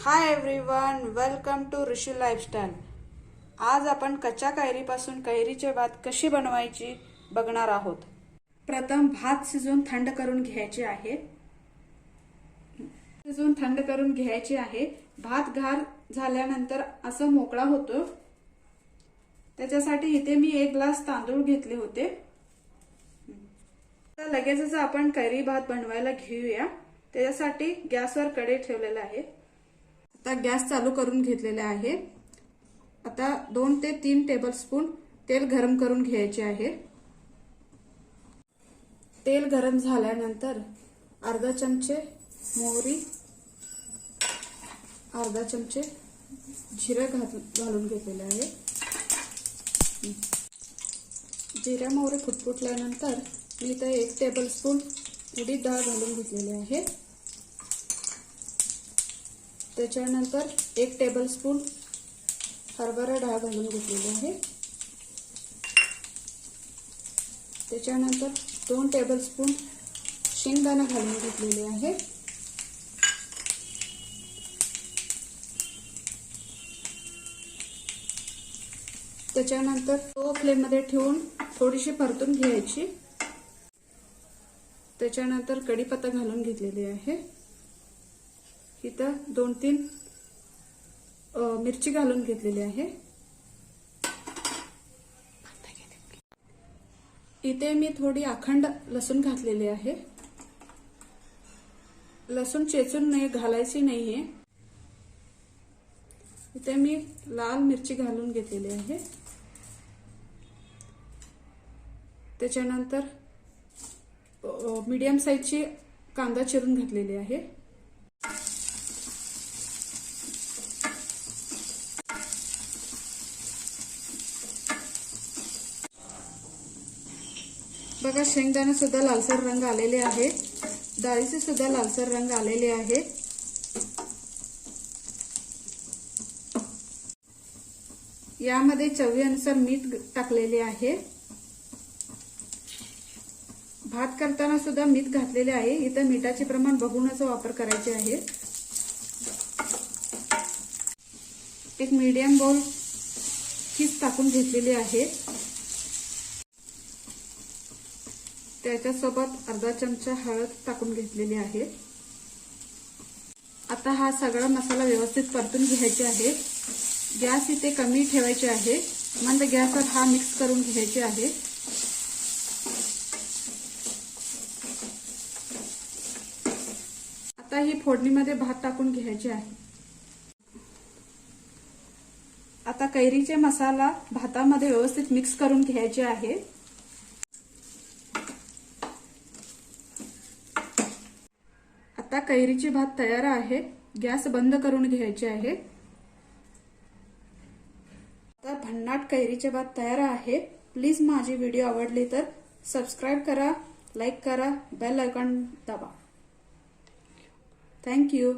High everyone, welcome to Rishi lifestyle. आज आपण कच्च्या कैरीपासून कैरीचे भात कशी बनवायची बघणार आहोत। प्रथम भात शिजवून थंड करून घ्यायचे आहे। भात गार झाल्यानंतर असं मोकळा होतो। त्याच्यासाठी इथे मी 1 ग्लास तांदूळ घेतले होते। तर लगेचच आपण कैरी भात बनवायला घेऊया। त्याच्यासाठी गॅसवर कढई ठेवलेला आहे। आता गॅस चालू करून घेतलेला आहे। आता 2 ते 3 टेबलस्पून तेल गरम करून घ्यायचे आहे। तेल गरम झाल्यानंतर अर्धा चमचे मोहरी, अर्धा चमचे जिरे घालून घेतलेले आहे। जिरा मोहरी फुटफुटल्यानंतर मी इथे 1 टेबलस्पून उडीद डाळ घालून घेतलेली आहे। त्याच्यानंतर 1 टेबलस्पून हरभरा डाळ घालून घेतलेली आहे। त्याच्यानंतर 2 टेबलस्पून शेंगदाणा घालून घेतलेले आहे। त्याच्यानंतर लो फ्लेम मध्ये ठेवून थोडीशी परतून घ्यायची। त्याच्यानंतर कढीपत्ता घालून घेतलेली आहे। इथं 2-3 मिरची घालून घेतलेली आहे। इथे मी थोडी अखंड लसूण घातलेली आहे। लसूण चेचून नाही घालायची नाहीये। इथे मी लाल मिरची घालून घेतलेली आहे। त्याच्यानंतर मीडियम साइजची कांदा चिरून घातलेली आहे। बघा, शेंगदाणे सुद्धा लालसर रंग आलेले आहे। डाळीचे सुद्धा लालसर रंग आलेले आहे। यामध्ये चवीनुसार मीठ टाकलेले आहे। भात करताना सुद्धा मीठ घातलेले आहे। इथं मीठाचे प्रमाण बघूनच वापर करायचे आहे। एक मीडियम बाउल चीज टाकून घेतलेली आहे। त्याच्यासोबत अर्धा चमचा हळद टाकून घेतलेली आहे। आता हा सगळा मसाला व्यवस्थित परतून घ्यायचा आहे। गॅस इथे कमी ठेवायचे आहे। मंद गॅसवर हा मिक्स करून घ्यायचे आहे। आता ही फोडणीमध्ये भात टाकून घ्यायचे आहे। आता कैरीचे मसाला भातामध्ये व्यवस्थित मिक्स करून घ्यायचे आहे। आता कैरीचे भात तयार आहे। गॅस बंद करून घ्यायचे आहे। आता भन्नाट कैरीचे भात तयार आहे। प्लीज माझी व्हिडिओ आवडली तर सबस्क्राइब करा, लाईक करा, बेल आयकॉन दाबा। Thank you.